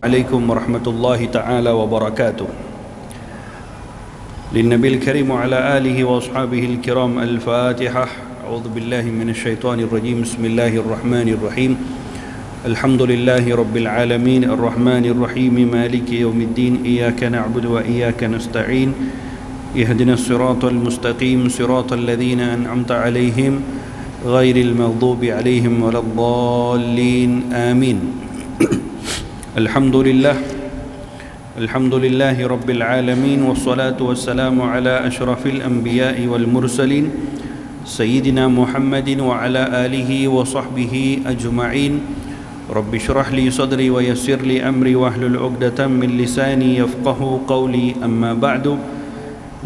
عليكم ورحمة الله تعالى وبركاته. للنبي الكريم وعلى آله وأصحابه الكرام الفاتحة. أعوذ بالله من الشيطان الرجيم. بسم الله الرحمن الرحيم. الحمد لله رب العالمين الرحمن الرحيم مالك يوم الدين. إياك نعبد وإياك نستعين. اهدنا الصراط المستقيم صراط الذين أنعمت عليهم غير المغضوب عليهم ولا الضالين آمين. الحمد لله رب العالمين والصلاة والسلام على أشرف الأنبياء والمرسلين سيدنا محمد وعلى آله وصحبه أجمعين. رب اشرح لي صدري ويسر لي أمري واحلل عقدة من لساني يفقه قولي. أما بعد،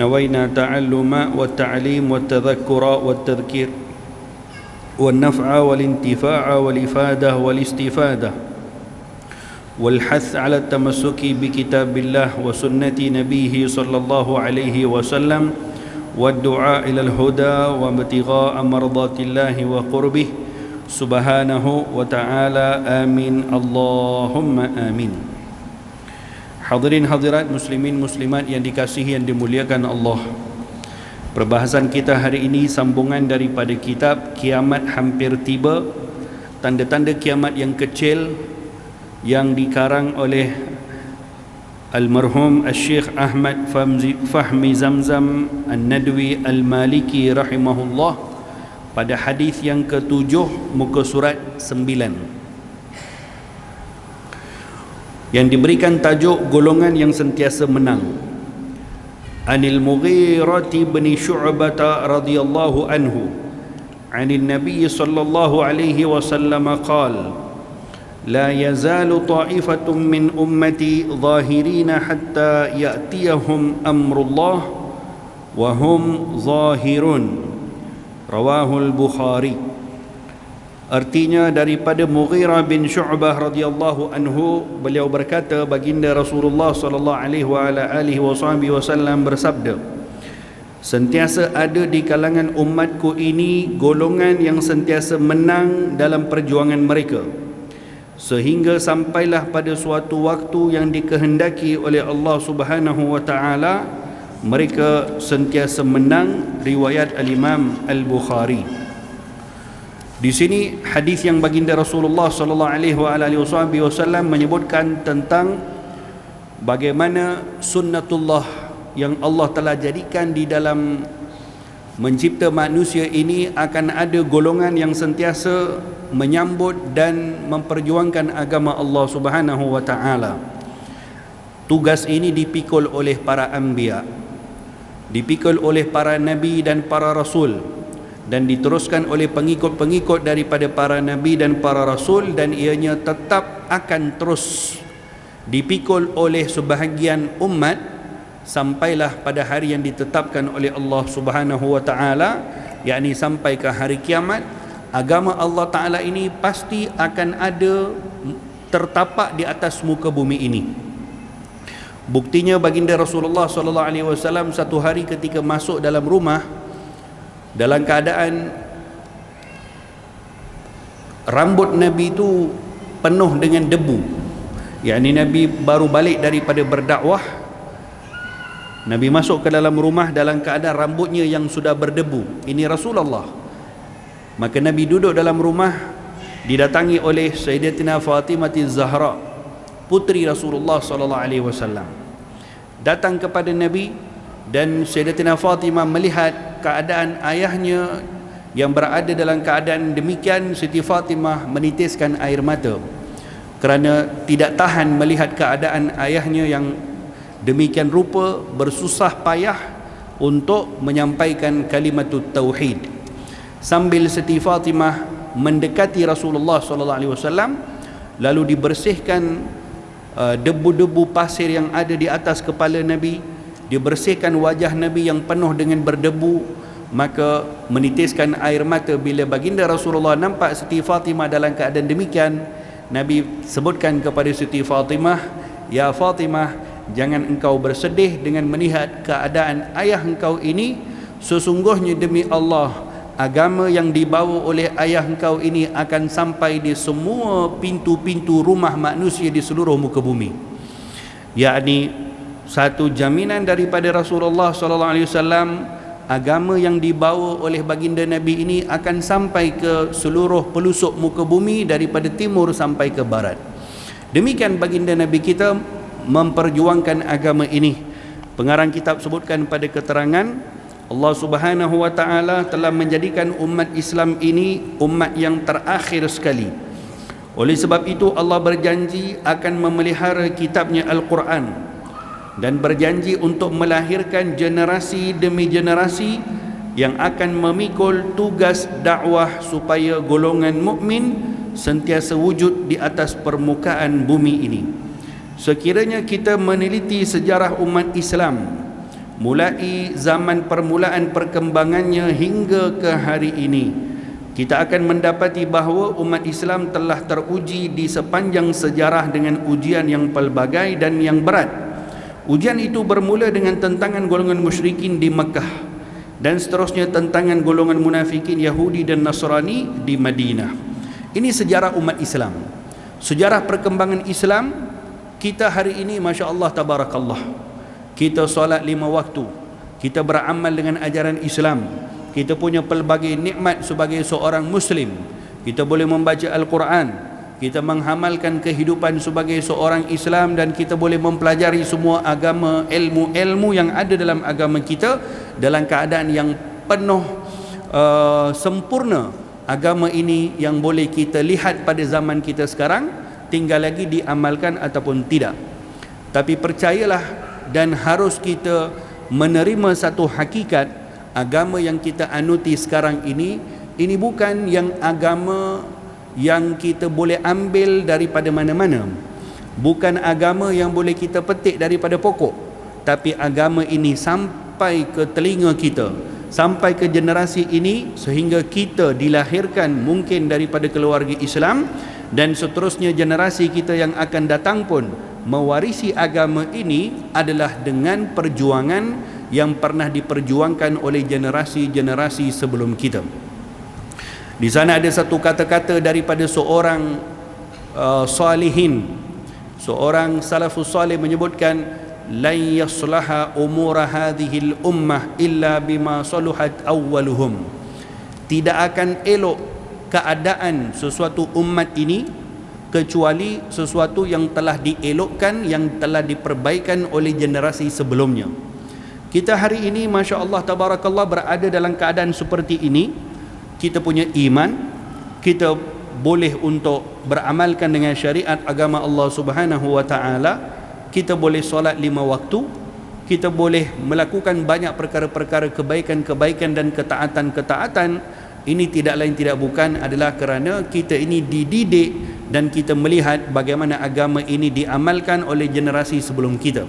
نوينا تعلم والتعليم والتذكر والتذكير والنفع والانتفاع والإفادة والاستفادة والحث على التمسك بكتاب الله وسنة نبيه صلى الله عليه وسلم والدعاء إلى الهدى وابتغاء مرضات الله وقربه سبحانه وتعالى. آمين اللهم آمين. Hadirin hadirat muslimin muslimat yang dikasihi yang dimuliakan Allah, perbahasan kita hari ini sambungan daripada kitab Kiamat Hampir Tiba, tanda-tanda kiamat yang kecil, yang dikarang oleh Almarhum Al-Syekh Ahmad Fahmi Zamzam An-Nadwi Al-Maliki rahimahullah, pada hadis yang ke-7 muka surat 9, yang diberikan tajuk golongan yang sentiasa menang. Anil Mughirah bin Syu'bah radhiyallahu anhu anil Nabi sallallahu alaihi wasallam qala: لا يزال طائفة من أمتي ظاهرين حتى يأتيهم أمر الله وهم ظاهرون. رواه البخاري. Artinya daripada Mughirah bin Syu'bah radhiyallahu anhu, beliau berkata, baginda Rasulullah sallallahu alaihi wasallam bersabda, sentiasa ada di kalangan umatku ini golongan yang sentiasa menang dalam perjuangan mereka, sehingga sampailah pada suatu waktu yang dikehendaki oleh Allah Subhanahu wa taala mereka sentiasa menang. Riwayat Al-Imam Al-Bukhari. Di sini hadis yang baginda Rasulullah sallallahu alaihi wasallam menyebutkan tentang bagaimana sunnatullah yang Allah telah jadikan di dalam mencipta manusia ini, akan ada golongan yang sentiasa menyambut dan memperjuangkan agama Allah Subhanahu wa taala. Tugas ini dipikul oleh para anbiya, dipikul oleh para nabi dan para rasul, dan diteruskan oleh pengikut-pengikut daripada para nabi dan para rasul, dan ianya tetap akan terus dipikul oleh sebahagian umat sampailah pada hari yang ditetapkan oleh Allah Subhanahu wa taala, yakni sampai ke hari kiamat. Agama Allah taala ini pasti akan ada tertapak di atas muka bumi ini. Buktinya baginda Rasulullah sallallahu alaihi wasallam satu hari ketika masuk dalam rumah dalam keadaan rambut Nabi itu penuh dengan debu, yakni Nabi baru balik daripada berdakwah. Nabi masuk ke dalam rumah dalam keadaan rambutnya yang sudah berdebu. Ini Rasulullah. Maka Nabi duduk dalam rumah, didatangi oleh Sayyidatina Fatimah Az-Zahra, putri Rasulullah sallallahu alaihi wasallam. Datang kepada Nabi, dan Sayyidatina Fatimah melihat keadaan ayahnya yang berada dalam keadaan demikian. Siti Fatimah menitiskan air mata kerana tidak tahan melihat keadaan ayahnya yang demikian rupa bersusah payah untuk menyampaikan kalimatut tauhid. Sambil Siti Fatimah mendekati Rasulullah sallallahu alaihi wasallam, lalu dibersihkan debu-debu pasir yang ada di atas kepala Nabi, dibersihkan wajah Nabi yang penuh dengan berdebu, maka menitiskan air mata. Bila baginda Rasulullah nampak Siti Fatimah dalam keadaan demikian, Nabi sebutkan kepada Siti Fatimah, ya Fatimah, jangan engkau bersedih dengan melihat keadaan ayah engkau ini. Sesungguhnya demi Allah, agama yang dibawa oleh ayah engkau ini akan sampai di semua pintu-pintu rumah manusia di seluruh muka bumi. Yakni satu jaminan daripada Rasulullah sallallahu alaihi wasallam, agama yang dibawa oleh baginda Nabi ini akan sampai ke seluruh pelosok muka bumi daripada timur sampai ke barat. Demikian baginda Nabi kita memperjuangkan agama ini. Pengarang kitab sebutkan pada keterangan, Allah Subhanahu wa taala telah menjadikan umat Islam ini umat yang terakhir sekali. Oleh sebab itu Allah berjanji akan memelihara kitabnya Al-Quran dan berjanji untuk melahirkan generasi demi generasi yang akan memikul tugas dakwah supaya golongan mukmin sentiasa wujud di atas permukaan bumi ini. Sekiranya kita meneliti sejarah umat Islam mulai zaman permulaan perkembangannya hingga ke hari ini, kita akan mendapati bahawa umat Islam telah teruji di sepanjang sejarah dengan ujian yang pelbagai dan yang berat. Ujian itu bermula dengan tentangan golongan musyrikin di Mekah dan seterusnya tentangan golongan munafikin Yahudi dan Nasrani di Madinah. Ini sejarah umat Islam. Sejarah perkembangan Islam kita hari ini, Masya Allah Tabarakallah, kita solat 5 waktu, kita beramal dengan ajaran Islam, kita punya pelbagai nikmat sebagai seorang Muslim, kita boleh membaca Al-Quran, kita menghamalkan kehidupan sebagai seorang Islam, dan kita boleh mempelajari semua agama, ilmu-ilmu yang ada dalam agama kita dalam keadaan yang penuh sempurna. Agama ini yang boleh kita lihat pada zaman kita sekarang, tinggal lagi diamalkan ataupun tidak. Tapi percayalah dan harus kita menerima satu hakikat, agama yang kita anuti sekarang ini bukan yang agama yang kita boleh ambil daripada mana-mana, bukan agama yang boleh kita petik daripada pokok, tapi agama ini sampai ke telinga kita, sampai ke generasi ini, sehingga kita dilahirkan mungkin daripada keluarga Islam, dan seterusnya generasi kita yang akan datang pun mewarisi agama ini adalah dengan perjuangan yang pernah diperjuangkan oleh generasi-generasi sebelum kita. Di sana ada satu kata-kata daripada seorang salihin, seorang salafus salih menyebutkan, lan yaslaha umura hadhil ummah illa bima saluhat awwaluhum. Tidak akan elok keadaan sesuatu umat ini kecuali sesuatu yang telah dielokkan, yang telah diperbaikan oleh generasi sebelumnya. Kita hari ini Masya Allah Tabarakallah berada dalam keadaan seperti ini. Kita punya iman, kita boleh untuk beramalkan dengan syariat agama Allah Subhanahu wa taala, kita boleh solat 5 waktu, kita boleh melakukan banyak perkara-perkara kebaikan-kebaikan dan ketaatan-ketaatan. Ini tidak lain tidak bukan adalah kerana kita ini dididik dan kita melihat bagaimana agama ini diamalkan oleh generasi sebelum kita.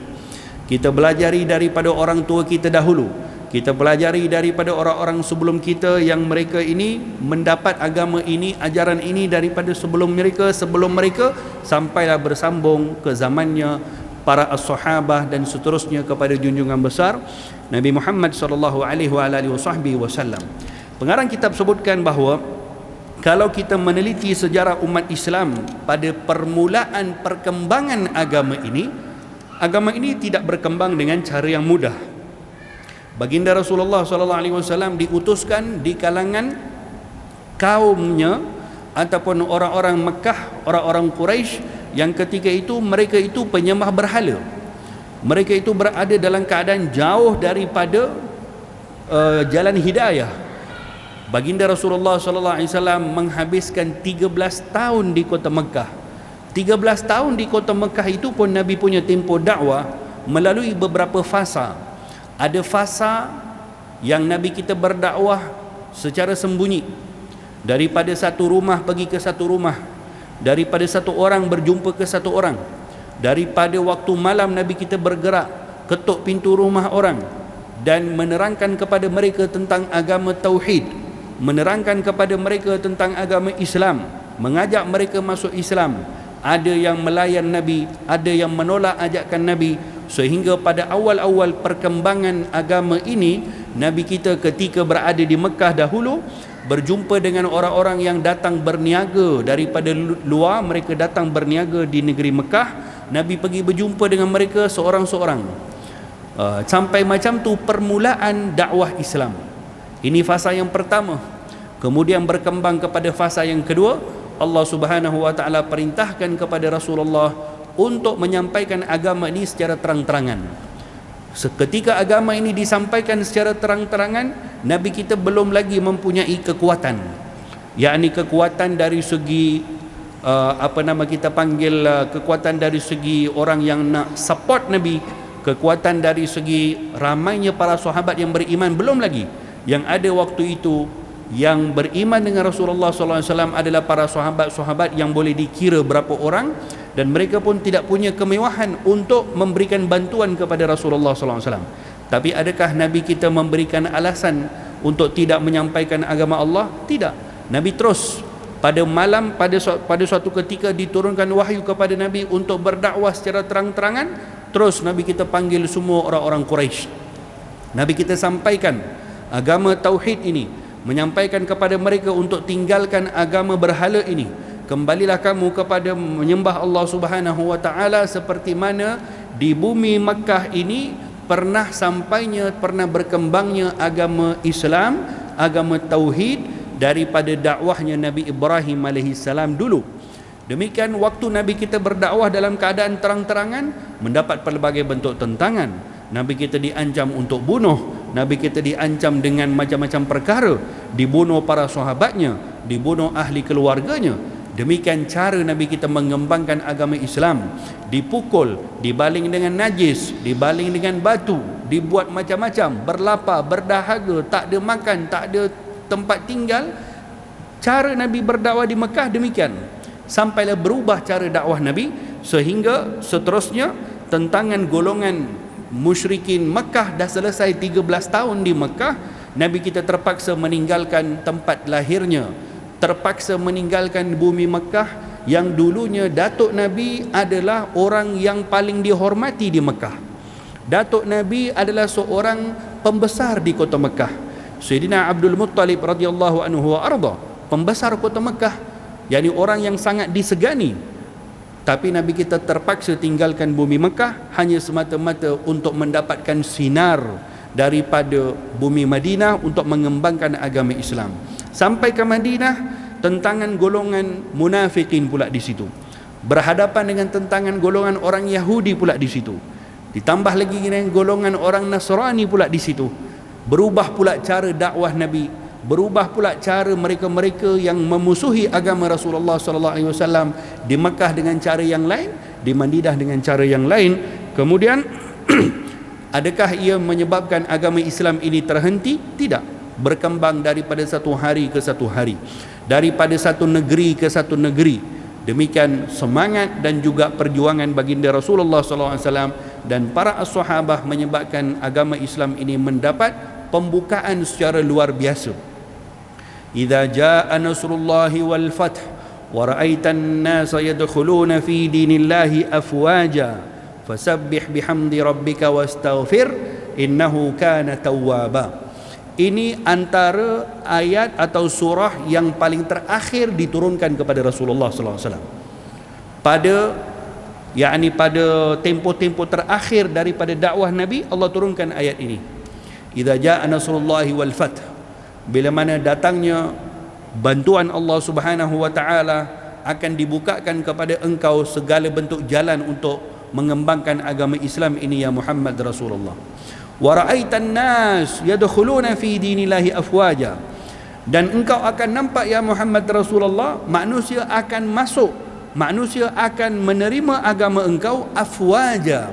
Kita belajari daripada orang tua kita dahulu, kita pelajari daripada orang-orang sebelum kita yang mereka ini mendapat agama ini, ajaran ini daripada sebelum mereka sampailah bersambung ke zamannya para as-sahabah dan seterusnya kepada junjungan besar Nabi Muhammad sallallahu alaihi wasallam. Pengarang kitab sebutkan bahawa kalau kita meneliti sejarah umat Islam pada permulaan perkembangan agama ini tidak berkembang dengan cara yang mudah. Baginda Rasulullah SAW diutuskan di kalangan kaumnya ataupun orang-orang Mekah, orang-orang Quraisy yang ketika itu mereka itu penyembah berhala. Mereka itu berada dalam keadaan jauh daripada jalan hidayah. Baginda Rasulullah SAW menghabiskan 13 tahun di kota Mekah. 13 tahun di kota Mekah itu pun Nabi punya tempoh dakwah melalui beberapa fasa. Ada fasa yang Nabi kita berdakwah secara sembunyi, daripada satu rumah pergi ke satu rumah, daripada satu orang berjumpa ke satu orang, daripada waktu malam Nabi kita bergerak ketuk pintu rumah orang dan menerangkan kepada mereka tentang agama tauhid, menerangkan kepada mereka tentang agama Islam, mengajak mereka masuk Islam. Ada yang melayan Nabi, ada yang menolak ajakan Nabi, sehingga pada awal-awal perkembangan agama ini Nabi kita ketika berada di Mekah dahulu berjumpa dengan orang-orang yang datang berniaga daripada luar. Mereka datang berniaga di negeri Mekah. Nabi pergi berjumpa dengan mereka seorang-seorang. Sampai macam tu permulaan dakwah Islam. Ini fasa yang pertama. Kemudian berkembang kepada fasa yang kedua. Allah Subhanahu wa taala perintahkan kepada Rasulullah untuk menyampaikan agama ini secara terang-terangan. Seketika agama ini disampaikan secara terang-terangan, Nabi kita belum lagi mempunyai kekuatan. Yakni kekuatan dari segi kekuatan dari segi orang yang nak support Nabi, kekuatan dari segi ramainya para sahabat yang beriman, belum lagi. Yang ada waktu itu yang beriman dengan Rasulullah SAW adalah para sahabat-sahabat yang boleh dikira berapa orang, dan mereka pun tidak punya kemewahan untuk memberikan bantuan kepada Rasulullah SAW. Tapi adakah Nabi kita memberikan alasan untuk tidak menyampaikan agama Allah? Tidak. Nabi terus pada malam, pada suatu ketika diturunkan wahyu kepada Nabi untuk berdakwah secara terang-terangan. Terus Nabi kita panggil semua orang-orang Quraisy. Nabi kita sampaikan agama tauhid ini, menyampaikan kepada mereka untuk tinggalkan agama berhala ini. Kembalilah kamu kepada menyembah Allah Subhanahu wa taala seperti mana di bumi Makkah ini pernah berkembangnya agama Islam, agama tauhid daripada dakwahnya Nabi Ibrahim AS dulu. Demikian waktu Nabi kita berdakwah dalam keadaan terang-terangan, mendapat pelbagai bentuk tentangan. Nabi kita diancam untuk bunuh, Nabi kita diancam dengan macam-macam perkara, dibunuh para sahabatnya, dibunuh ahli keluarganya. Demikian cara Nabi kita mengembangkan agama Islam. Dipukul, dibaling dengan najis, dibaling dengan batu, dibuat macam-macam, berlapar, berdahaga, tak ada makan, tak ada tempat tinggal. Cara Nabi berdakwah di Mekah demikian. Sampailah berubah cara dakwah Nabi, sehingga seterusnya tentangan golongan musyrikin Mekah dah selesai 13 tahun di Mekah. Nabi kita terpaksa meninggalkan tempat lahirnya, terpaksa meninggalkan bumi Mekah yang dulunya datuk Nabi adalah orang yang paling dihormati di Mekah. Datuk Nabi adalah seorang pembesar di kota Mekah. Sayyidina Abdul Muttalib radhiyallahu anhu wa arda, pembesar kota Mekah, yakni orang yang sangat disegani. Tapi Nabi kita terpaksa tinggalkan bumi Mekah hanya semata-mata untuk mendapatkan sinar daripada bumi Madinah untuk mengembangkan agama Islam. Sampai ke Madinah, tentangan golongan munafikin pula di situ, berhadapan dengan tentangan golongan orang Yahudi pula di situ, ditambah lagi dengan golongan orang Nasrani pula di situ. Berubah pula cara dakwah Nabi, berubah pula cara mereka-mereka yang memusuhi agama Rasulullah SAW di Mekah dengan cara yang lain, di Madinah dengan cara yang lain. Kemudian adakah ia menyebabkan agama Islam ini terhenti? Tidak. Berkembang daripada satu hari ke satu hari, daripada satu negeri ke satu negeri. Demikian semangat dan juga perjuangan baginda Rasulullah SAW dan para sahabat menyebabkan agama Islam ini mendapat pembukaan secara luar biasa. Idza jaa nasrullahi wal fath wa ra'aitan nasa yadkhuluna fi dinillahi afwaja fasabbih bihamdi rabbika wastaghfir innahu kana tawwaba. Ini antara ayat atau surah yang paling terakhir diturunkan kepada Rasulullah SAW. Pada tempoh-tempoh terakhir daripada dakwah Nabi, Allah turunkan ayat ini. Idza jaa nasrullahi wal fath, bila mana datangnya bantuan Allah Subhanahu wa taala, akan dibukakan kepada engkau segala bentuk jalan untuk mengembangkan agama Islam ini ya Muhammad Rasulullah. Wa ra'aitan nas yadkhuluna fi dinillahi afwaja, dan engkau akan nampak ya Muhammad Rasulullah, manusia akan masuk, manusia akan menerima agama engkau afwaja,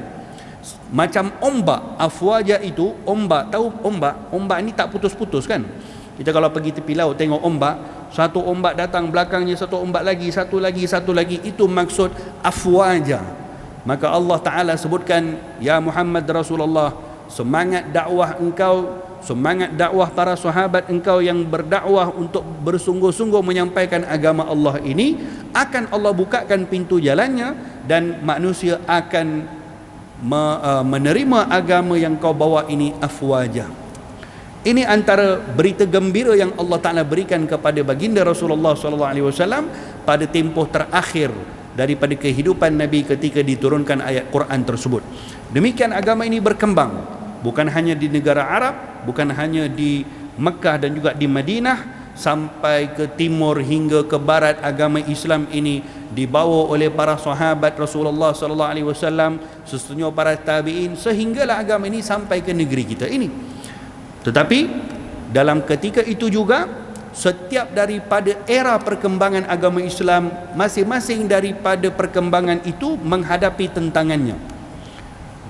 macam ombak. Afwaja itu ombak, tahu ombak ini tak putus-putus kan? Kita kalau pergi tepi laut tengok ombak, satu ombak datang belakangnya satu ombak lagi, satu lagi, itu maksud afwaja. Maka Allah Ta'ala sebutkan, ya Muhammad Rasulullah, semangat dakwah engkau, semangat dakwah para sahabat engkau yang berdakwah untuk bersungguh-sungguh menyampaikan agama Allah ini, akan Allah bukakan pintu jalannya dan manusia akan menerima agama yang kau bawa ini afwaja. Ini antara berita gembira yang Allah Ta'ala berikan kepada baginda Rasulullah SAW pada tempoh terakhir daripada kehidupan Nabi ketika diturunkan ayat Quran tersebut. Demikian agama ini berkembang, bukan hanya di negara Arab, bukan hanya di Mekah dan juga di Madinah, sampai ke timur hingga ke barat. Agama Islam ini dibawa oleh para sahabat Rasulullah SAW, sesungguhnya para tabi'in, sehinggalah agama ini sampai ke negeri kita ini. Tetapi dalam ketika itu juga, setiap daripada era perkembangan agama Islam, masing-masing daripada perkembangan itu menghadapi tentangannya.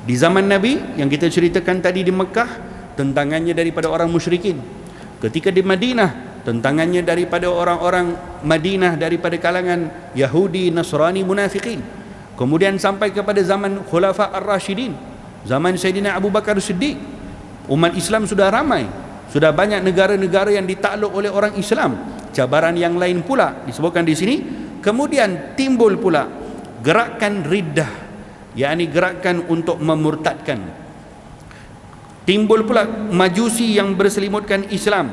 Di zaman Nabi yang kita ceritakan tadi di Mekah, tentangannya daripada orang musyrikin. Ketika di Madinah, tentangannya daripada orang-orang Madinah daripada kalangan Yahudi, Nasrani, Munafikin. Kemudian sampai kepada zaman Khulafa Ar-Rashidin, zaman Sayyidina Abu Bakar Siddiq, umat Islam sudah ramai, sudah banyak negara-negara yang ditakluk oleh orang Islam. Cabaran yang lain pula disebutkan di sini. Kemudian timbul pula gerakan riddah, yakni gerakan untuk memurtadkan. Timbul pula majusi yang berselimutkan Islam,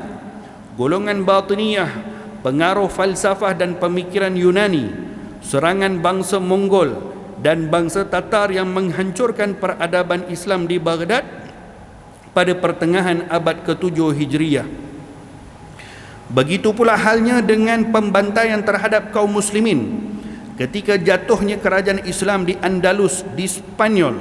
golongan batiniyah, pengaruh falsafah dan pemikiran Yunani, serangan bangsa Mongol dan bangsa Tatar yang menghancurkan peradaban Islam di Baghdad pada pertengahan abad ke-7 Hijriyah. Begitu pula halnya dengan pembantaian terhadap kaum muslimin ketika jatuhnya kerajaan Islam di Andalus, di Spanyol,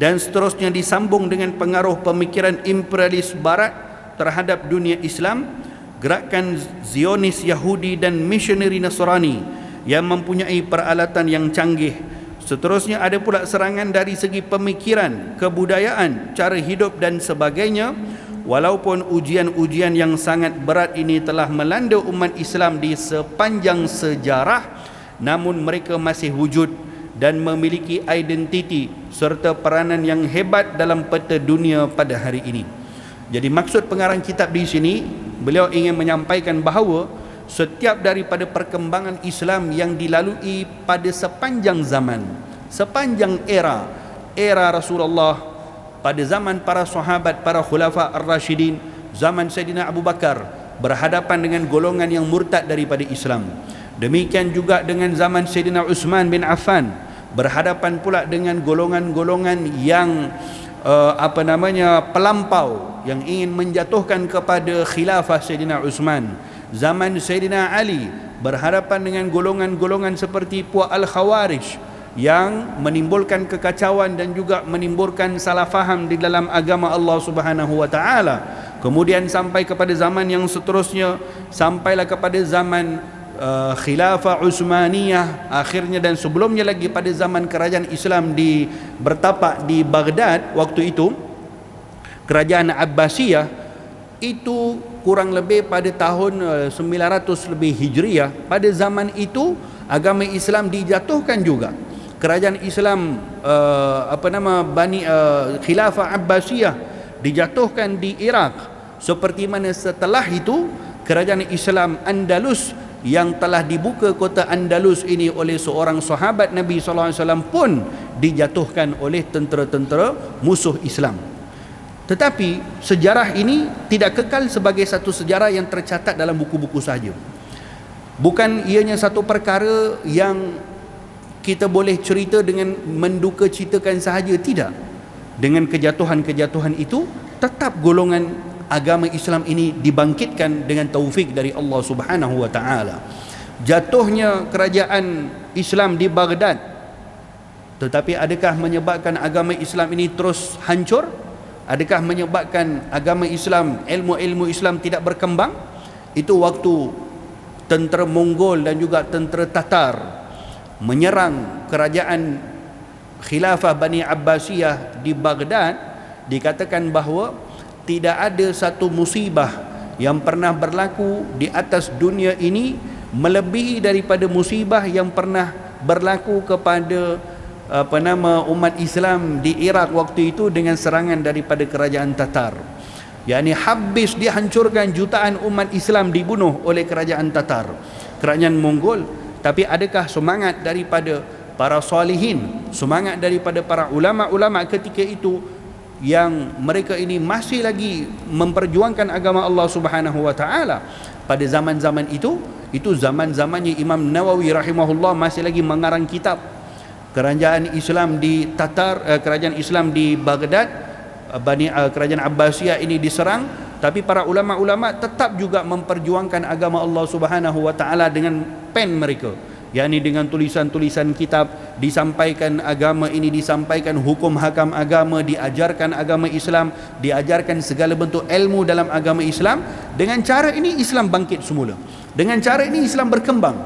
dan seterusnya disambung dengan pengaruh pemikiran imperialis barat terhadap dunia Islam, gerakan Zionis Yahudi dan misioneri Nasrani yang mempunyai peralatan yang canggih. Seterusnya ada pula serangan dari segi pemikiran, kebudayaan, cara hidup dan sebagainya. Walaupun ujian-ujian yang sangat berat ini telah melanda umat Islam di sepanjang sejarah, namun mereka masih wujud dan memiliki identiti serta peranan yang hebat dalam peta dunia pada hari ini. Jadi maksud pengarang kitab di sini, beliau ingin menyampaikan bahawa setiap daripada perkembangan Islam yang dilalui pada sepanjang zaman, sepanjang era Rasulullah, pada zaman para sahabat, para khulafa ar-rasyidin, zaman Sayyidina Abu Bakar, berhadapan dengan golongan yang murtad daripada Islam. Demikian juga dengan zaman Sayyidina Uthman bin Affan, berhadapan pula dengan golongan-golongan yang pelampau yang ingin menjatuhkan kepada khilafah Sayyidina Uthman. Zaman Sayyidina Ali berhadapan dengan golongan-golongan seperti Puak Al-Khawarij yang menimbulkan kekacauan dan juga menimbulkan salah faham di dalam agama Allah Subhanahu wa taala. Kemudian sampai kepada zaman yang seterusnya, sampailah kepada zaman Khilafah Utsmaniyah akhirnya, dan sebelumnya lagi pada zaman kerajaan Islam bertapak di Baghdad waktu itu, kerajaan Abbasiyah. Itu kurang lebih pada tahun 900 lebih Hijriah. Pada zaman itu agama Islam dijatuhkan juga. Kerajaan Islam Khilafah Abbasiyah dijatuhkan di Iraq. Seperti mana setelah itu kerajaan Islam Andalus yang telah dibuka kota Andalus ini oleh seorang sahabat Nabi SAW pun dijatuhkan oleh tentera-tentera musuh Islam. Tetapi sejarah ini tidak kekal sebagai satu sejarah yang tercatat dalam buku-buku sahaja. Bukan ianya satu perkara yang kita boleh cerita dengan menduka citakan sahaja, tidak. Dengan kejatuhan-kejatuhan itu, tetap golongan agama Islam ini dibangkitkan dengan taufik dari Allah Subhanahu wa taala. Jatuhnya kerajaan Islam di Baghdad, tetapi adakah menyebabkan agama Islam ini terus hancur? Adakah menyebabkan agama Islam, ilmu-ilmu Islam tidak berkembang? Itu waktu tentera Mongol dan juga tentera Tatar menyerang kerajaan Khilafah Bani Abbasiyah di Baghdad. Dikatakan bahawa tidak ada satu musibah yang pernah berlaku di atas dunia ini melebihi daripada musibah yang pernah berlaku kepada umat Islam di Iraq waktu itu dengan serangan daripada kerajaan Tatar. yakni habis dihancurkan, jutaan umat Islam dibunuh oleh kerajaan Tatar, kerajaan Mongol. Tapi adakah semangat daripada para salihin, semangat daripada para ulama-ulama ketika itu yang mereka ini masih lagi memperjuangkan agama Allah Subhanahu wa taala pada zaman-zaman itu zaman-zamannya Imam Nawawi rahimahullah masih lagi mengarang kitab. Kerajaan Islam di kerajaan Islam di Baghdad, kerajaan Abbasiyah ini diserang, tapi para ulama-ulama tetap juga memperjuangkan agama Allah Subhanahu wa taala dengan pen mereka, yakni dengan tulisan-tulisan kitab, disampaikan agama ini, disampaikan hukum hakam agama, diajarkan agama Islam, diajarkan segala bentuk ilmu dalam agama Islam. Dengan cara ini Islam bangkit semula. Dengan cara ini Islam berkembang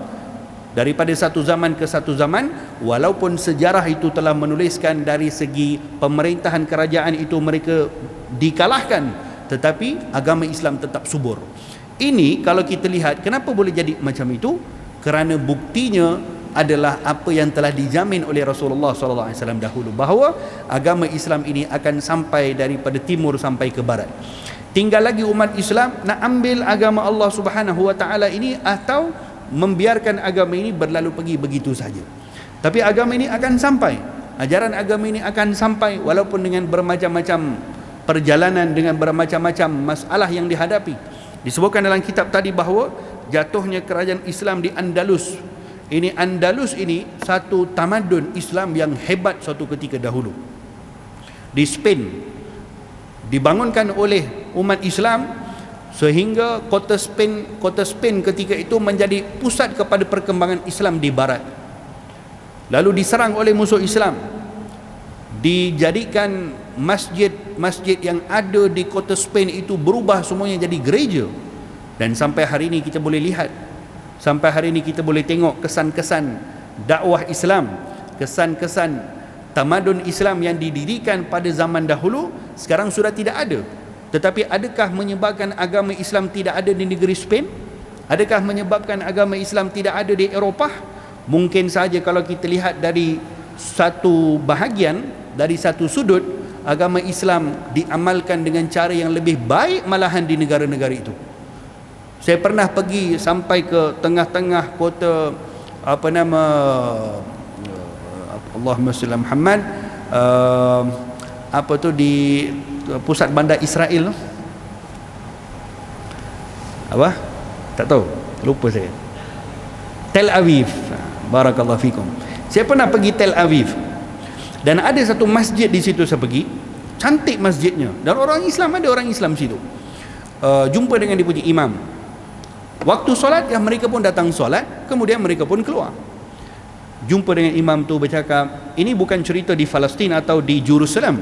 daripada satu zaman ke satu zaman, walaupun sejarah itu telah menuliskan dari segi pemerintahan kerajaan itu mereka dikalahkan, tetapi agama Islam tetap subur. Ini kalau kita lihat kenapa boleh jadi macam itu, kerana buktinya adalah apa yang telah dijamin oleh Rasulullah SAW dahulu, bahawa agama Islam ini akan sampai daripada timur sampai ke barat. Tinggal lagi umat Islam nak ambil agama Allah Subhanahu wa taala ini atau membiarkan agama ini berlalu pergi begitu saja. Tapi agama ini akan sampai, ajaran agama ini akan sampai, walaupun dengan bermacam-macam perjalanan, dengan bermacam-macam masalah yang dihadapi. Disebutkan dalam kitab tadi bahawa jatuhnya kerajaan Islam di Andalus. Ini Andalus ini satu tamadun Islam yang hebat suatu ketika dahulu. Di Spain dibangunkan oleh umat Islam, sehingga kota Spain ketika itu menjadi pusat kepada perkembangan Islam di barat. Lalu diserang oleh musuh Islam, dijadikan masjid yang ada di kota Spain itu berubah semuanya jadi gereja. Dan sampai hari ini kita boleh lihat, sampai hari ini kita boleh tengok kesan-kesan dakwah Islam, kesan-kesan tamadun Islam yang didirikan pada zaman dahulu sekarang sudah tidak ada. Tetapi adakah menyebabkan agama Islam tidak ada di negeri Spain? Adakah menyebabkan agama Islam tidak ada di Eropah? Mungkin saja kalau kita lihat dari satu bahagian, dari satu sudut, agama Islam diamalkan dengan cara yang lebih baik malahan di negara-negara itu. Saya pernah pergi sampai ke tengah-tengah kota Allahumma salli Muhammad, di pusat bandar Israel. Apa? Tak tahu, lupa saya. Tel Aviv. Barakallahu fikum. Saya pernah pergi Tel Aviv dan ada satu masjid di situ saya pergi. Cantik masjidnya, dan orang Islam, ada orang Islam situ. Jumpa dengan dia punya imam. Waktu solat ya mereka pun datang solat, kemudian mereka pun keluar. Jumpa dengan imam tu bercakap, ini bukan cerita di Palestin atau di Jerusalem,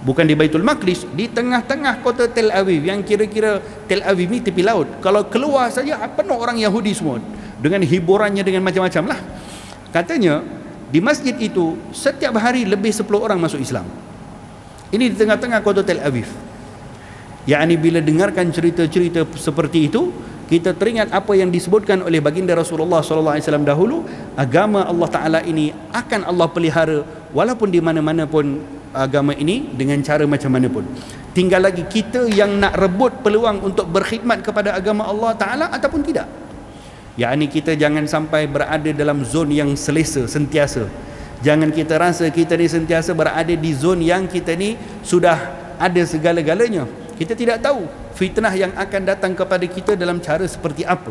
bukan di Baitul Maqdis, di tengah-tengah kota Tel Aviv, yang kira-kira Tel Aviv ni tepi laut. Kalau keluar saja penuh orang Yahudi semua, dengan hiburannya, dengan macam-macam lah. Katanya di masjid itu setiap hari lebih 10 orang masuk Islam. Ini di tengah-tengah kota Tel Aviv. Yakni bila dengarkan cerita-cerita seperti itu, kita teringat apa yang disebutkan oleh baginda Rasulullah SAW dahulu, agama Allah Ta'ala ini akan Allah pelihara walaupun di mana-mana pun agama ini, dengan cara macam mana pun. Tinggal lagi kita yang nak rebut peluang untuk berkhidmat kepada agama Allah Ta'ala ataupun tidak. Yakni kita jangan sampai berada dalam zon yang selesa sentiasa. Jangan kita rasa kita ni sentiasa berada di zon yang kita ni sudah ada segala-galanya. Kita tidak tahu fitnah yang akan datang kepada kita dalam cara seperti apa.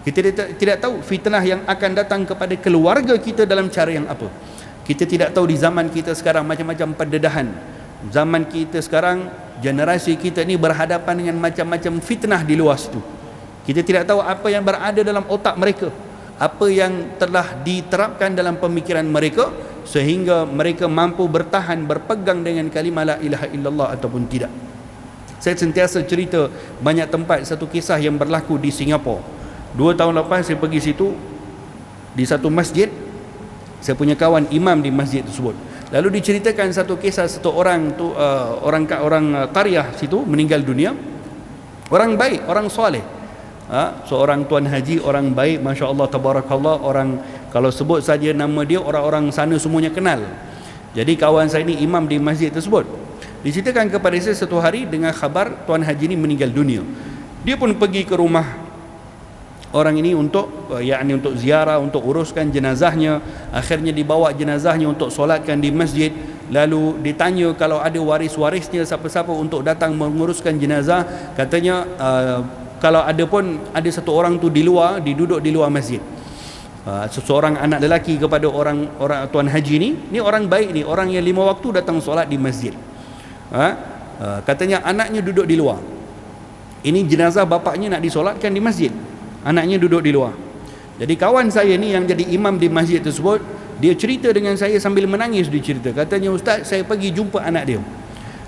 Kita tidak tahu fitnah yang akan datang kepada keluarga kita dalam cara yang apa. Kita tidak tahu di zaman kita sekarang macam-macam pendedahan. Zaman kita sekarang, generasi kita ni berhadapan dengan macam-macam fitnah di luar situ. Kita tidak tahu apa yang berada dalam otak mereka, apa yang telah diterapkan dalam pemikiran mereka, sehingga mereka mampu bertahan, berpegang dengan kalimah la ilaha illallah ataupun tidak. Saya sentiasa cerita banyak tempat satu kisah yang berlaku di Singapura. 2 tahun lepas saya pergi situ, di satu masjid. Saya punya kawan imam di masjid tersebut. Lalu diceritakan satu kisah, satu orang tu orang qaryah situ meninggal dunia. Orang baik, orang soleh. Seorang tuan haji, orang baik, masya-Allah tabarakallah. Orang kalau sebut saja nama dia, orang-orang sana semuanya kenal. Jadi kawan saya ni imam di masjid tersebut. Diceritakan kepada saya satu hari dengan khabar tuan haji ini meninggal dunia. Dia pun pergi ke rumah orang ini untuk ziarah, untuk uruskan jenazahnya. Akhirnya dibawa jenazahnya untuk solatkan di masjid. lalu ditanya kalau ada waris-warisnya siapa-siapa untuk datang menguruskan jenazah. Katanya kalau ada pun ada satu orang tu duduk di luar masjid. Seseorang anak lelaki kepada orang tuan haji ni orang baik ni, orang yang 5 waktu datang solat di masjid. Katanya anaknya duduk di luar. Ini jenazah bapaknya nak disolatkan di masjid, anaknya duduk di luar. Jadi kawan saya ni yang jadi imam di masjid tersebut, dia cerita dengan saya sambil menangis. Dia cerita, katanya, "Ustaz, saya pergi jumpa anak dia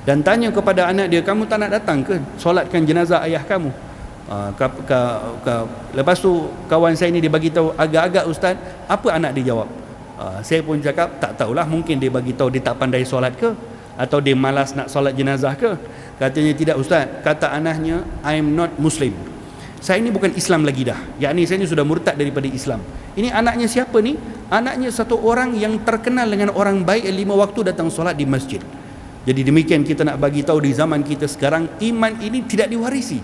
dan tanya kepada anak dia, kamu tak nak datang ke solatkan jenazah ayah kamu?" Lepas tu kawan saya ni dia bagi tahu agak-agak, "Ustaz, apa anak dia jawab?" Saya pun cakap, "Tak tahulah, mungkin dia bagi tahu dia tak pandai solat ke, atau dia malas nak solat jenazah ke." Katanya, "Tidak Ustaz," kata anaknya, "I am not Muslim. Saya ini bukan Islam lagi dah. Yakni saya ini sudah murtad daripada Islam." Ini anaknya siapa ni? Anaknya satu orang yang terkenal dengan orang baik, 5 waktu datang solat di masjid. Jadi demikian kita nak bagi tahu di zaman kita sekarang, iman ini tidak diwarisi.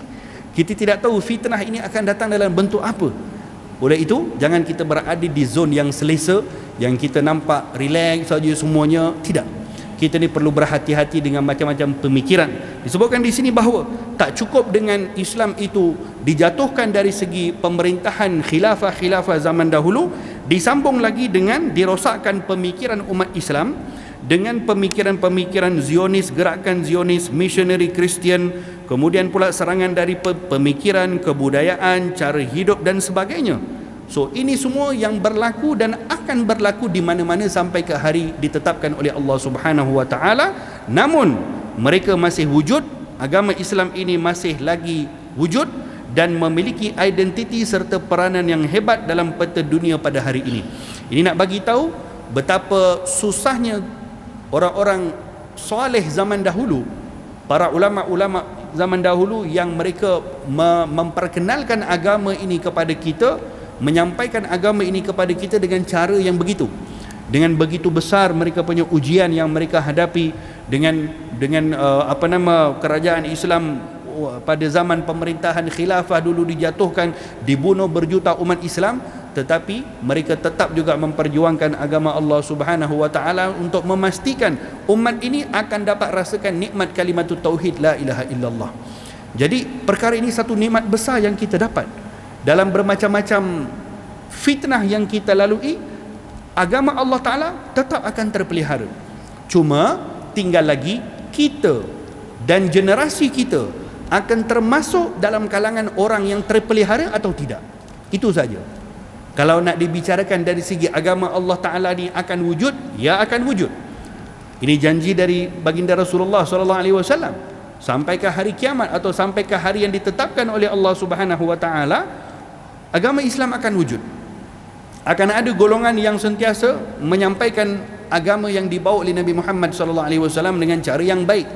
Kita tidak tahu fitnah ini akan datang dalam bentuk apa. Oleh itu, jangan kita berada di zon yang selesa, yang kita nampak relax saja semuanya. Tidak. Kita ni perlu berhati-hati dengan macam-macam pemikiran. Disebutkan di sini bahawa tak cukup dengan Islam itu dijatuhkan dari segi pemerintahan khilafah zaman dahulu, disambung lagi dengan dirosakkan pemikiran umat Islam dengan pemikiran-pemikiran Zionis, gerakan Zionis, missionary Kristian, kemudian pula serangan dari pemikiran, kebudayaan, cara hidup dan sebagainya. So ini semua yang berlaku dan akan berlaku di mana-mana sampai ke hari ditetapkan oleh Allah Subhanahu wa taala. Namun mereka masih wujud, agama Islam ini masih lagi wujud dan memiliki identiti serta peranan yang hebat dalam peta dunia pada hari ini. Ini nak bagi tahu betapa susahnya orang-orang soleh zaman dahulu, para ulama-ulama zaman dahulu yang mereka memperkenalkan agama ini kepada kita, menyampaikan agama ini kepada kita dengan cara yang begitu, dengan begitu besar mereka punya ujian yang mereka hadapi dengan kerajaan Islam pada zaman pemerintahan khilafah dulu dijatuhkan, dibunuh berjuta umat Islam, tetapi mereka tetap juga memperjuangkan agama Allah Subhanahu wa taala untuk memastikan umat ini akan dapat rasakan nikmat kalimatut tauhid la ilaha illallah. Jadi perkara ini satu nikmat besar yang kita dapat. Dalam bermacam-macam fitnah yang kita lalui, agama Allah Ta'ala tetap akan terpelihara. Cuma tinggal lagi kita dan generasi kita akan termasuk dalam kalangan orang yang terpelihara atau tidak. Itu saja. Kalau nak dibicarakan dari segi agama Allah Ta'ala ni akan wujud, ya akan wujud. Ini janji dari baginda Rasulullah SAW. Sampai ke hari kiamat atau sampai ke hari yang ditetapkan oleh Allah Subhanahu wa taala, agama Islam akan wujud. Akan ada golongan yang sentiasa menyampaikan agama yang dibawa oleh Nabi Muhammad SAW dengan cara yang baik.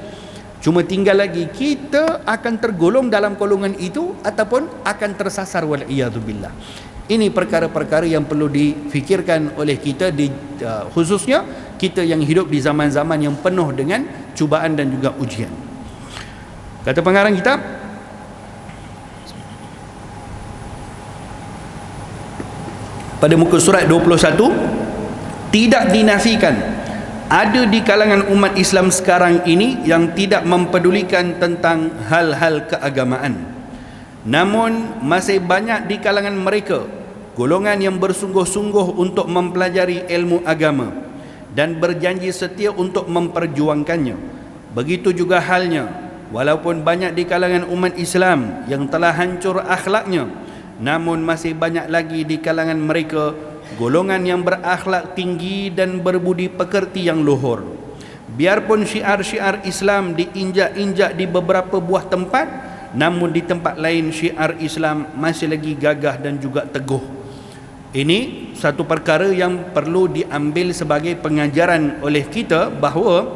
Cuma tinggal lagi kita akan tergolong dalam golongan itu ataupun akan tersasar wal'iyadzubillah. Ini perkara-perkara yang perlu difikirkan oleh kita, khususnya kita yang hidup di zaman-zaman yang penuh dengan cubaan dan juga ujian. Kata pengarang kitab, pada muka surat 21, tidak dinafikan ada di kalangan umat Islam sekarang ini yang tidak mempedulikan tentang hal-hal keagamaan. Namun masih banyak di kalangan mereka golongan yang bersungguh-sungguh untuk mempelajari ilmu agama dan berjanji setia untuk memperjuangkannya. Begitu juga halnya, walaupun banyak di kalangan umat Islam yang telah hancur akhlaknya, namun masih banyak lagi di kalangan mereka golongan yang berakhlak tinggi dan berbudi pekerti yang luhur. Biarpun syiar-syiar Islam diinjak-injak di beberapa buah tempat, namun di tempat lain syiar Islam masih lagi gagah dan juga teguh. Ini satu perkara yang perlu diambil sebagai pengajaran oleh kita bahawa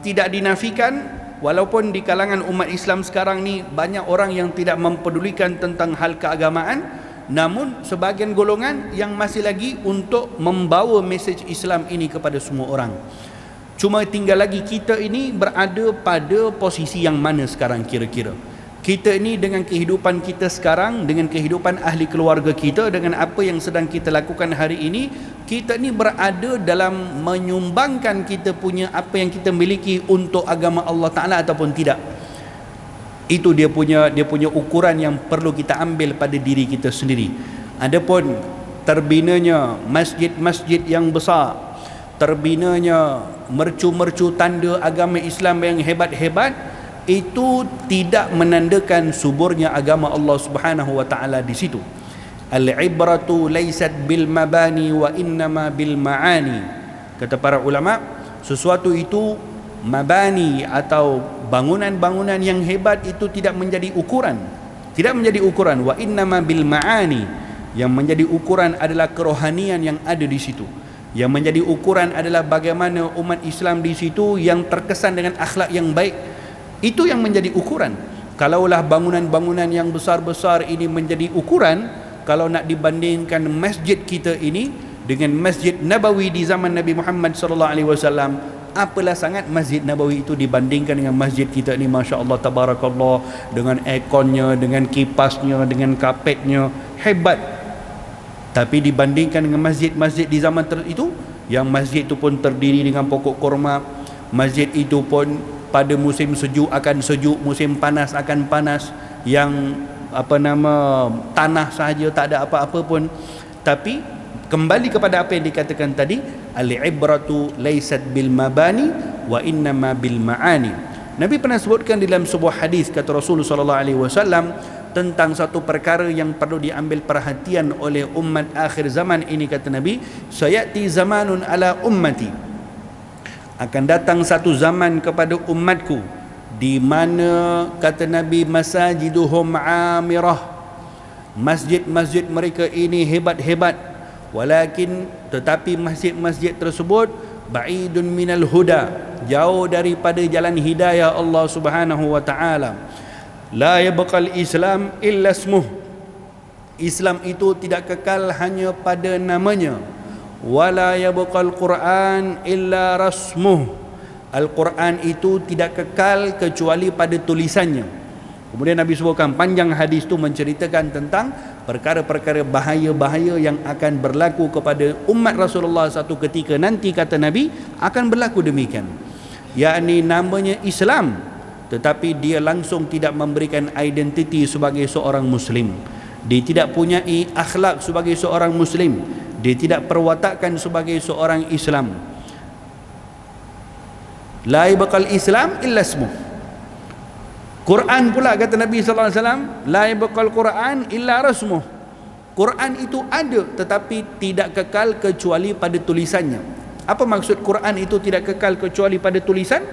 tidak dinafikan, walaupun di kalangan umat Islam sekarang ni banyak orang yang tidak mempedulikan tentang hal keagamaan, namun sebahagian golongan yang masih lagi untuk membawa mesej Islam ini kepada semua orang. Cuma tinggal lagi kita ini berada pada posisi yang mana sekarang kira-kira. Kita ni dengan kehidupan kita sekarang, dengan kehidupan ahli keluarga kita, dengan apa yang sedang kita lakukan hari ini, kita ni berada dalam menyumbangkan kita punya apa yang kita miliki untuk agama Allah Ta'ala ataupun tidak. Itu dia punya ukuran yang perlu kita ambil pada diri kita sendiri. Adapun terbinanya masjid-masjid yang besar, terbinanya mercu-mercu tanda agama Islam yang hebat-hebat, itu tidak menandakan suburnya agama Allah Subhanahu wa taala di situ. Al-ibratu laysat bil mabani wa innama bil maani. Kata para ulama, sesuatu itu mabani atau bangunan-bangunan yang hebat itu tidak menjadi ukuran. Tidak menjadi ukuran. Wa innama bil maani. Yang menjadi ukuran adalah kerohanian yang ada di situ. Yang menjadi ukuran adalah bagaimana umat Islam di situ yang terkesan dengan akhlak yang baik. Itu yang menjadi ukuran. Kalaulah bangunan-bangunan yang besar-besar ini menjadi ukuran, kalau nak dibandingkan masjid kita ini dengan Masjid Nabawi di zaman Nabi Muhammad sallallahu alaihi wasallam, apalah sangat Masjid Nabawi itu dibandingkan dengan masjid kita ni, masya-Allah tabarakallah, dengan airconnya, dengan kipasnya, dengan kapetnya, hebat. Tapi dibandingkan dengan masjid-masjid di zaman itu, yang masjid itu pun terdiri dengan pokok kurma, masjid itu pun pada musim sejuk akan sejuk, musim panas akan panas, yang tanah sahaja, tak ada apa-apa pun. Tapi kembali kepada apa yang dikatakan tadi, al-ibratu laysat bil mabani wa innama bil maani. Nabi pernah sebutkan dalam sebuah hadis, kata Rasulullah sallallahu alaihi wasallam, tentang satu perkara yang perlu diambil perhatian oleh umat akhir zaman ini. Kata Nabi, sayati zamanun ala ummati, akan datang satu zaman kepada umatku di mana, kata Nabi, masajiduhum amirah, masjid-masjid mereka ini hebat-hebat, walakin tetapi masjid-masjid tersebut ba'idun minal huda, jauh daripada jalan hidayah Allah Subhanahu wa taala. La yabqal Islam illa ismuh, Islam itu tidak kekal hanya pada namanya. Wala yabqal Quran illa rasmuh, Al-Quran itu tidak kekal kecuali pada tulisannya. Kemudian Nabi sebutkan panjang hadis itu menceritakan tentang perkara-perkara bahaya-bahaya yang akan berlaku kepada umat Rasulullah satu ketika nanti, kata Nabi, akan berlaku demikian. Yakni namanya Islam, tetapi dia langsung tidak memberikan identiti sebagai seorang Muslim. Dia tidak punya akhlak sebagai seorang Muslim. Dia tidak perwatakan sebagai seorang Islam. La yabqal Islam illa ismuh. Quran pula, kata Nabi sallallahu alaihi wasallam, la yabqal Quran illa rasmuh. Quran itu ada tetapi tidak kekal kecuali pada tulisannya. Apa maksud Quran itu tidak kekal kecuali pada tulisan?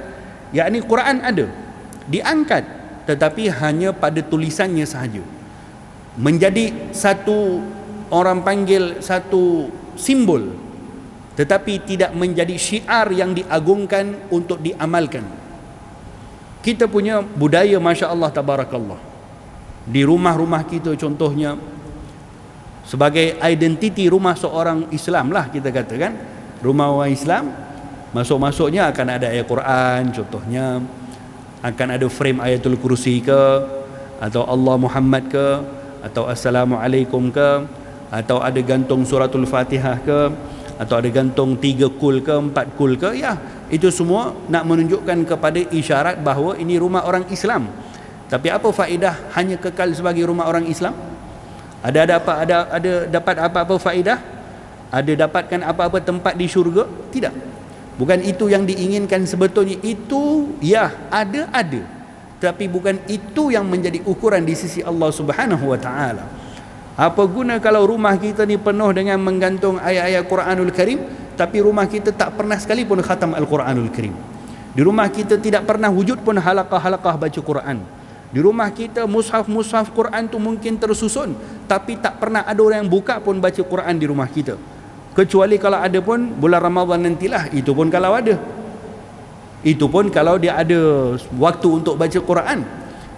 Yakni Quran ada, diangkat, tetapi hanya pada tulisannya sahaja. Menjadi satu, orang panggil satu simbol, tetapi tidak menjadi syiar yang diagungkan untuk diamalkan. Kita punya budaya, masya Allah tabarakallah, di rumah-rumah kita contohnya, sebagai identiti rumah seorang Islam lah kita katakan, rumah orang Islam, masuk-masuknya akan ada ayat Quran contohnya, akan ada frame ayatul kursi ke, atau Allah Muhammad ke, atau Assalamualaikum ke, atau ada gantung suratul Fatihah ke, atau ada gantung 3 kul ke, 4 kul ke. Ya, itu semua nak menunjukkan kepada isyarat bahawa ini rumah orang Islam. Tapi apa faedah hanya kekal sebagai rumah orang Islam? Ada dapat apa-apa faedah? Ada dapatkan apa-apa tempat di syurga? Tidak. Bukan itu yang diinginkan sebetulnya. Itu ya ada, tapi bukan itu yang menjadi ukuran di sisi Allah Subhanahu wa taala. Apa guna kalau rumah kita ni penuh dengan menggantung ayat-ayat Quranul Karim, tapi rumah kita tak pernah sekalipun khatam Al-Quranul Karim. Di rumah kita tidak pernah wujud pun halaqah-halaqah baca Quran. Di rumah kita mushaf-mushaf Quran tu mungkin tersusun, tapi tak pernah ada orang yang buka pun baca Quran di rumah kita. Kecuali kalau ada pun bulan Ramadan nantilah, itu pun kalau ada. Itu pun kalau dia ada waktu untuk baca Quran.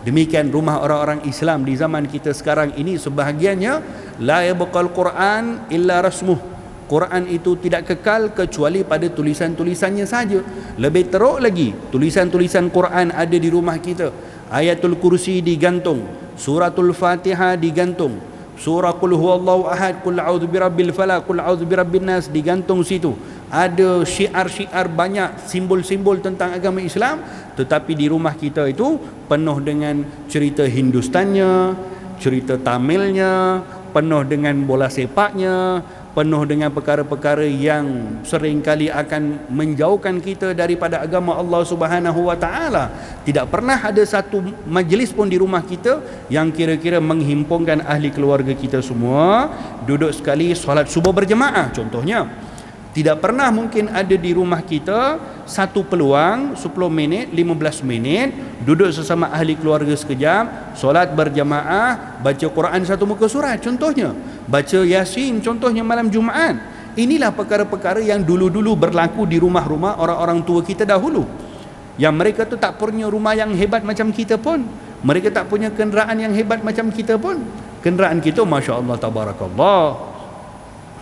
Demikian rumah orang-orang Islam di zaman kita sekarang ini, sebahagiannya la yabqal Quran illa rasmuh. Quran itu tidak kekal kecuali pada tulisan-tulisannya saja. Lebih teruk lagi, tulisan-tulisan Quran ada di rumah kita, Ayatul Kursi digantung, suratul Fatihah digantung, surah Qul Huwallahu Ahad, Qul A'udzu Birabbil Falaq, Qul A'udzu Birabbin Nas digantung situ. Ada syiar-syiar banyak, simbol-simbol tentang agama Islam, tetapi di rumah kita itu penuh dengan cerita Hindustannya, cerita Tamilnya, penuh dengan bola sepaknya, penuh dengan perkara-perkara yang seringkali akan menjauhkan kita daripada agama Allah Subhanahu wa taala. Tidak pernah ada satu majlis pun di rumah kita yang kira-kira menghimpunkan ahli keluarga kita semua duduk sekali solat subuh berjemaah contohnya. Tidak pernah mungkin ada di rumah kita satu peluang 10 minit, 15 minit duduk sesama ahli keluarga sekejap, solat berjamaah, baca Quran satu muka surat contohnya, baca Yasin contohnya malam Jumaat. Inilah perkara-perkara yang dulu-dulu berlaku di rumah-rumah orang-orang tua kita dahulu, yang mereka tu tak punya rumah yang hebat macam kita pun, mereka tak punya kenderaan yang hebat macam kita pun. Kenderaan kita Masya Allah Tabarakallah.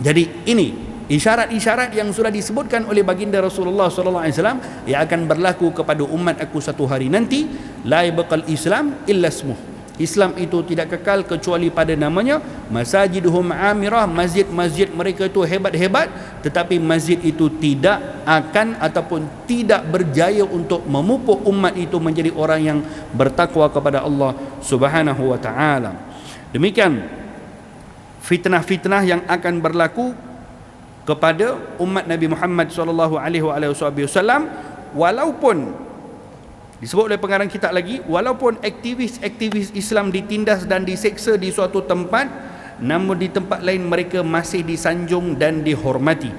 Jadi ini isyarat-isyarat yang sudah disebutkan oleh baginda Rasulullah sallallahu alaihi wasallam yang akan berlaku kepada umat aku satu hari nanti. La yabqal Islam illa ismuh. Islam itu tidak kekal kecuali pada namanya. Masajiduhum amirah, masjid-masjid mereka itu hebat-hebat, tetapi masjid itu tidak akan ataupun tidak berjaya untuk memupuk umat itu menjadi orang yang bertakwa kepada Allah Subhanahu wa taala. Demikian fitnah-fitnah yang akan berlaku kepada umat Nabi Muhammad sallallahu alaihi wasallam, walaupun disebut oleh pengarang kitab lagi, walaupun aktivis-aktivis Islam ditindas dan diseksa di suatu tempat, namun di tempat lain mereka masih disanjung dan dihormati.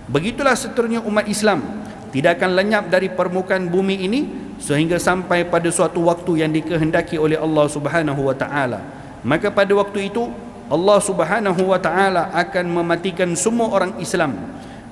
Begitulah seterusnya umat Islam tidak akan lenyap dari permukaan bumi ini sehingga sampai pada suatu waktu yang dikehendaki oleh Allah Subhanahu wa taala. Maka pada waktu itu Allah Subhanahu wa taala akan mematikan semua orang Islam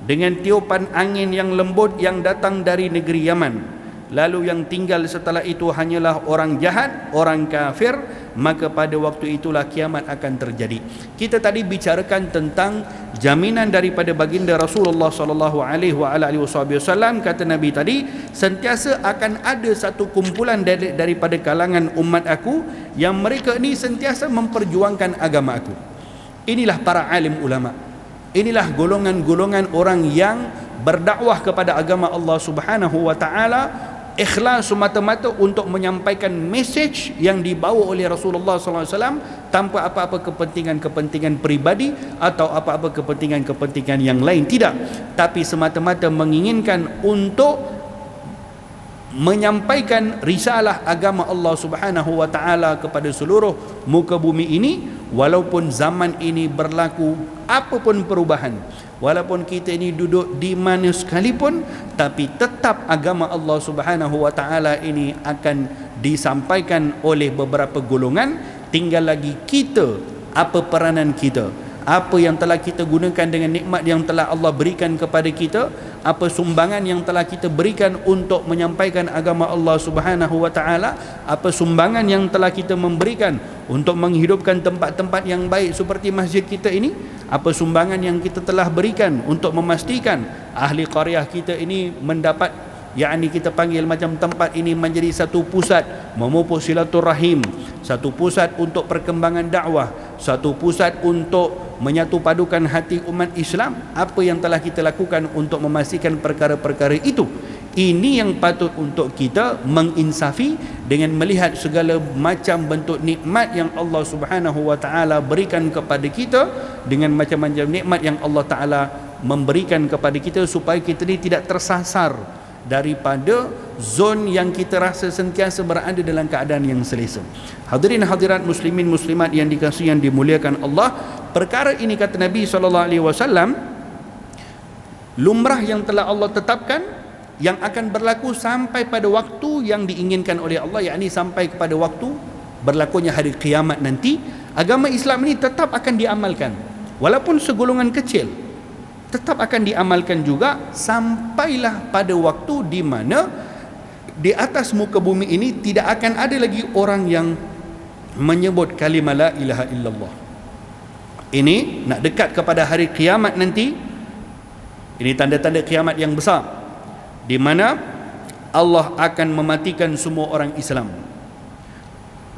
dengan tiupan angin yang lembut yang datang dari negeri Yaman. Lalu yang tinggal setelah itu hanyalah orang jahat, orang kafir, maka pada waktu itulah kiamat akan terjadi. Kita tadi bicarakan tentang jaminan daripada baginda Rasulullah sallallahu alaihi wasallam. Kata Nabi tadi, sentiasa akan ada satu kumpulan daripada kalangan umat aku yang mereka ini sentiasa memperjuangkan agama aku. Inilah para alim ulama. Inilah golongan-golongan orang yang berdakwah kepada agama Allah Subhanahu wa taala, ikhlas semata-mata untuk menyampaikan message yang dibawa oleh Rasulullah SAW tanpa apa-apa kepentingan-kepentingan peribadi atau apa-apa kepentingan-kepentingan yang lain. Tidak, tapi semata-mata menginginkan untuk menyampaikan risalah agama Allah Subhanahu wa taala kepada seluruh muka bumi ini, walaupun zaman ini berlaku apapun perubahan, walaupun kita ini duduk di mana sekalipun, tapi tetap agama Allah Subhanahu wa taala ini akan disampaikan oleh beberapa golongan. Tinggal lagi kita, apa peranan kita, apa yang telah kita gunakan dengan nikmat yang telah Allah berikan kepada kita, apa sumbangan yang telah kita berikan untuk menyampaikan agama Allah Subhanahu wa taala, apa sumbangan yang telah kita memberikan untuk menghidupkan tempat-tempat yang baik seperti masjid kita ini, apa sumbangan yang kita telah berikan untuk memastikan ahli qaryah kita ini mendapat, yakni kita panggil macam tempat ini menjadi satu pusat memupuk silaturahim, satu pusat untuk perkembangan dakwah, satu pusat untuk menyatu padukan hati umat Islam. Apa yang telah kita lakukan untuk memastikan perkara-perkara itu? Ini yang patut untuk kita menginsafi dengan melihat segala macam bentuk nikmat yang Allah Subhanahu wa taala berikan kepada kita, dengan macam-macam nikmat yang Allah taala memberikan kepada kita, supaya kita ini tidak tersasar daripada zon yang kita rasa sentiasa berada dalam keadaan yang selesa. Hadirin hadirat muslimin muslimat yang dikasihi yang dimuliakan Allah, perkara ini kata Nabi SAW lumrah yang telah Allah tetapkan, yang akan berlaku sampai pada waktu yang diinginkan oleh Allah, yakni sampai kepada waktu berlakunya hari kiamat nanti. Agama Islam ini tetap akan diamalkan, walaupun segolongan kecil, tetap akan diamalkan juga sampailah pada waktu di mana di atas muka bumi ini tidak akan ada lagi orang yang menyebut kalimah la ilaha illallah. Ini nak dekat kepada hari kiamat nanti. Ini tanda-tanda kiamat yang besar, di mana Allah akan mematikan semua orang Islam.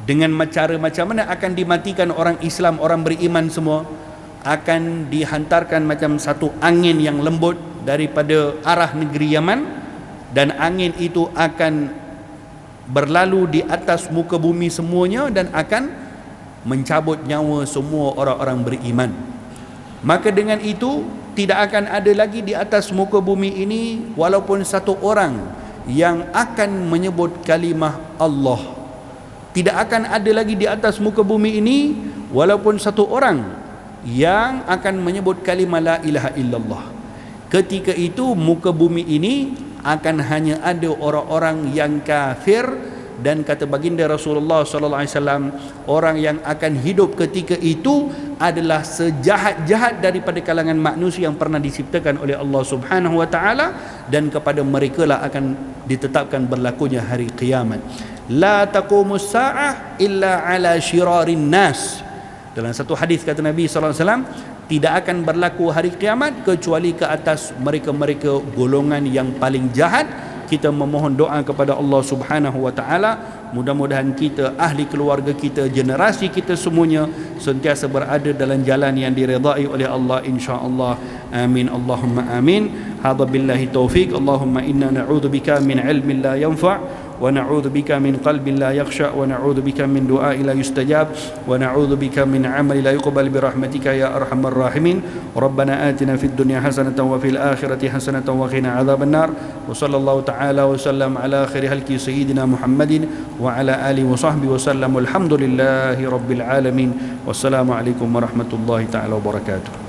Dengan cara macam mana akan dimatikan orang Islam, orang beriman semua? Akan dihantarkan macam satu angin yang lembut daripada arah negeri Yaman, dan angin itu akan berlalu di atas muka bumi semuanya dan akan mencabut nyawa semua orang-orang beriman. Maka dengan itu tidak akan ada lagi di atas muka bumi ini walaupun satu orang yang akan menyebut kalimah Allah. Tidak akan ada lagi di atas muka bumi ini walaupun satu orang yang akan menyebut kalimah la ilaha illallah. Ketika itu muka bumi ini akan hanya ada orang-orang yang kafir, dan kata baginda Rasulullah sallallahu alaihi wasallam, orang yang akan hidup ketika itu adalah sejahat-jahat daripada kalangan manusia yang pernah diciptakan oleh Allah Subhanahu wa taala, dan kepada mereka lah akan ditetapkan berlakunya hari kiamat. La taqumus saah illa ala syirarin nas. Dalam satu hadis kata Nabi sallallahu alaihi wasallam, tidak akan berlaku hari kiamat kecuali ke atas mereka-mereka golongan yang paling jahat. Kita memohon doa kepada Allah Subhanahu wa taala, mudah-mudahan kita, ahli keluarga kita, generasi kita semuanya sentiasa berada dalam jalan yang diredai oleh Allah, insya-Allah. Amin, Allahumma amin. Hadza billahi taufik. Allahumma inna na'udzubika min ilmin la yanfa' ونعوذ بك من قلب لا يخشع ونعوذ بك من دعاء لا يستجاب ونعوذ بك من عمل لا يقبل برحمتك يا أرحم الراحمين ربنا آتنا في الدنيا حسنة وفي الآخرة حسنة وقنا عذاب النار وصلى الله تعالى وسلم على خير خلق سيدنا محمد وعلى آله وصحبه وسلم والحمد لله رب العالمين والسلام عليكم ورحمة الله تعالى وبركاته.